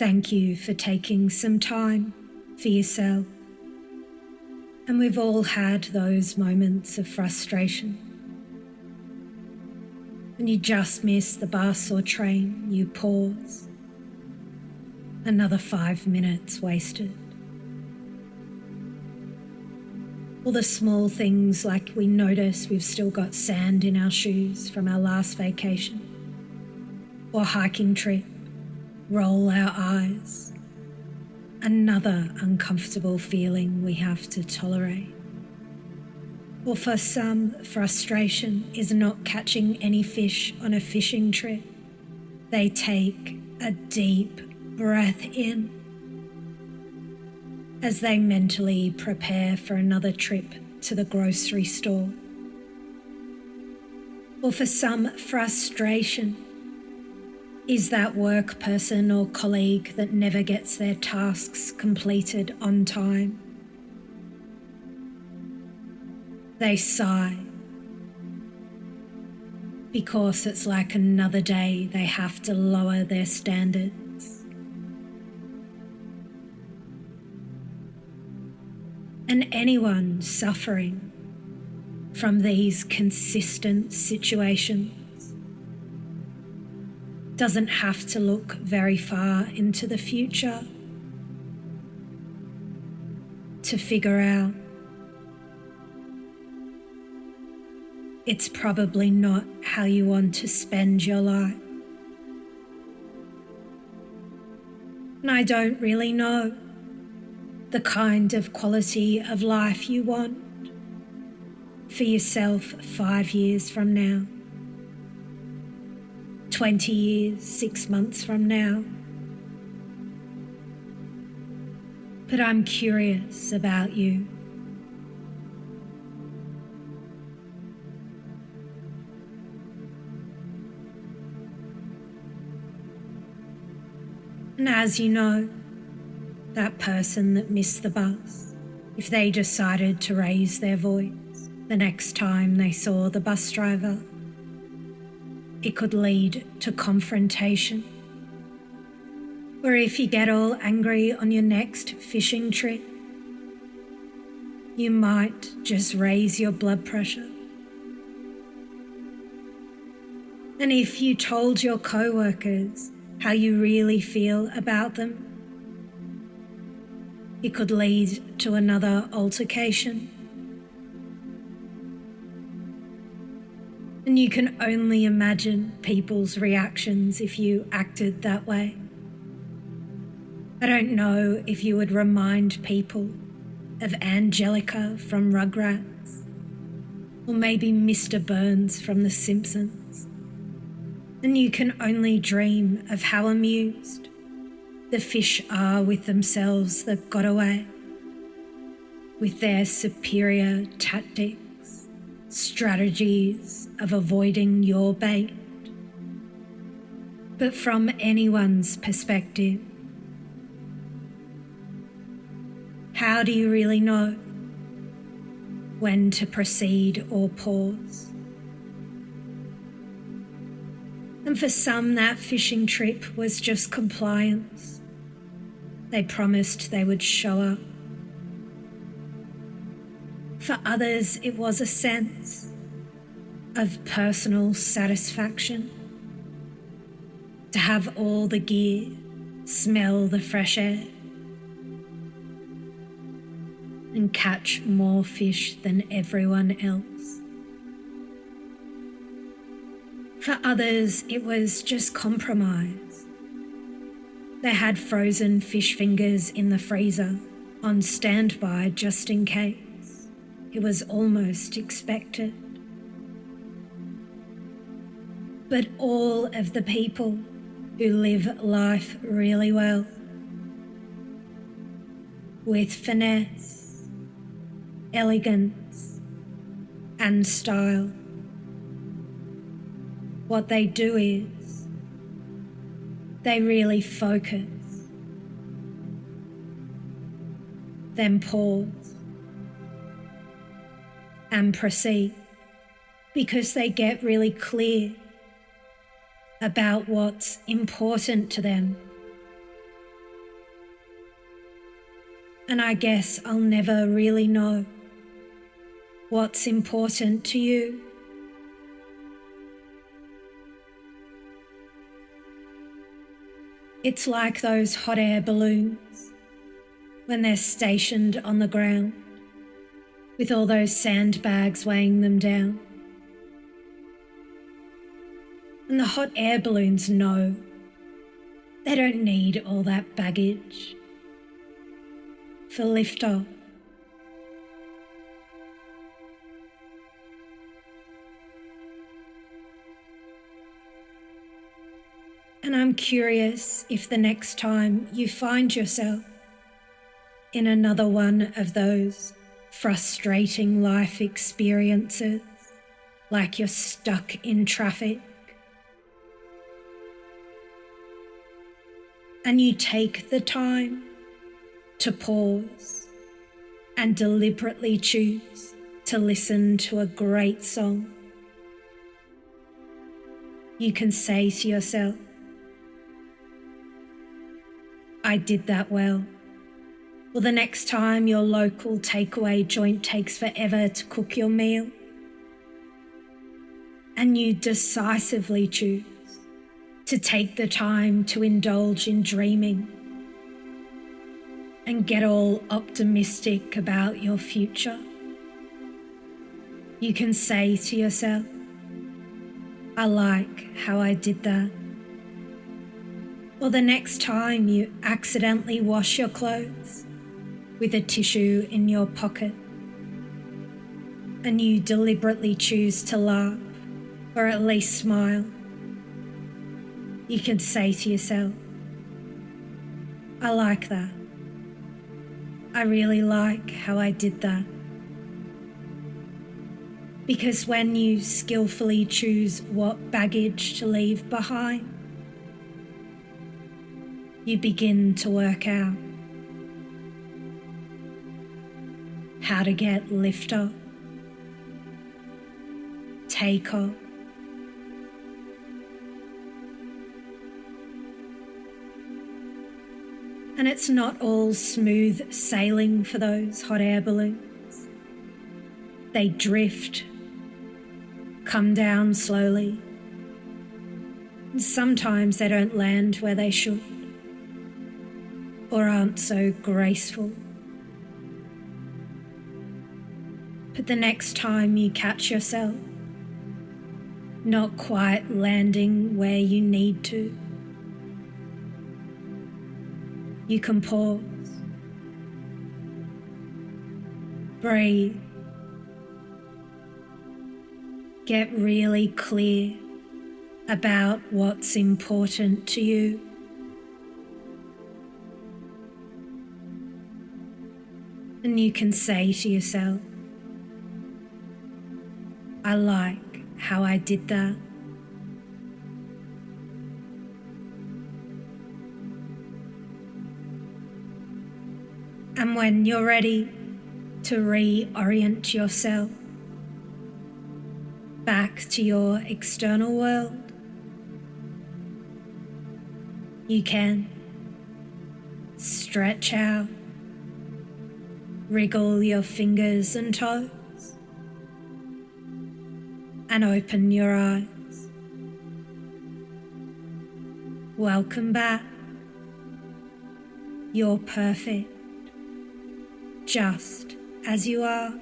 Thank you for taking some time for yourself. And we've all had those moments of frustration. When you just miss the bus or train, you pause. Another 5 minutes wasted. All the small things like we notice we've still got sand in our shoes from our last vacation or hiking trip, roll our eyes. Another uncomfortable feeling we have to tolerate. Or for some, frustration is not catching any fish on a fishing trip. They take a deep breath in as they mentally prepare for another trip to the grocery store. Or for some, frustration is that work person or colleague that never gets their tasks completed on time. They sigh because it's like another day they have to lower their standards. And anyone suffering from these consistent situations doesn't have to look very far into the future to figure out it's probably not how you want to spend your life. And I don't really know the kind of quality of life you want for yourself 5 years from now, 20 years, 6 months from now. But I'm curious about you. And as you know, that person that missed the bus, if they decided to raise their voice the next time they saw the bus driver, it could lead to confrontation. Or if you get all angry on your next fishing trip, you might just raise your blood pressure. And if you told your co-workers how you really feel about them, it could lead to another altercation. And you can only imagine people's reactions if you acted that way. I don't know if you would remind people of Angelica from Rugrats, or maybe Mr. Burns from The Simpsons. And you can only dream of how amused the fish are with themselves that got away, with their superior tactics, strategies of avoiding your bait. But from anyone's perspective, how do you really know when to proceed or pause? And for some, that fishing trip was just compliance. They promised they would show up. For others, it was a sense of personal satisfaction to have all the gear, smell the fresh air, and catch more fish than everyone else. For others, it was just compromise. They had frozen fish fingers in the freezer on standby just in case. It was almost expected. But all of the people who live life really well, with finesse, elegance, and style, what they do is they really focus, then pause and proceed, because they get really clear about what's important to them And I guess I'll never really know what's important to you. It's like those hot air balloons when they're stationed on the ground with all those sandbags weighing them down. And the hot air balloons know they don't need all that baggage for liftoff. And I'm curious if the next time you find yourself in another one of those frustrating life experiences, like you're stuck in traffic, and you take the time to pause and deliberately choose to listen to a great song, you can say to yourself, I did that well. Or the next time your local takeaway joint takes forever to cook your meal, and you decisively choose to take the time to indulge in dreaming and get all optimistic about your future, you can say to yourself, I like how I did that. Or the next time you accidentally wash your clothes with a tissue in your pocket and you deliberately choose to laugh or at least smile, you can say to yourself, I like that. I really like how I did that. Because when you skillfully choose what baggage to leave behind, you begin to work out how to get liftoff, take off, and it's not all smooth sailing for those hot air balloons. They drift, come down slowly, and sometimes they don't land where they should, or aren't so graceful. But the next time you catch yourself not quite landing where you need to, you can pause, breathe, get really clear about what's important to you. And you can say to yourself, I like how I did that. And when you're ready to reorient yourself back to your external world, you can stretch out, wriggle your fingers and toes, and open your eyes. Welcome back. You're perfect, just as you are.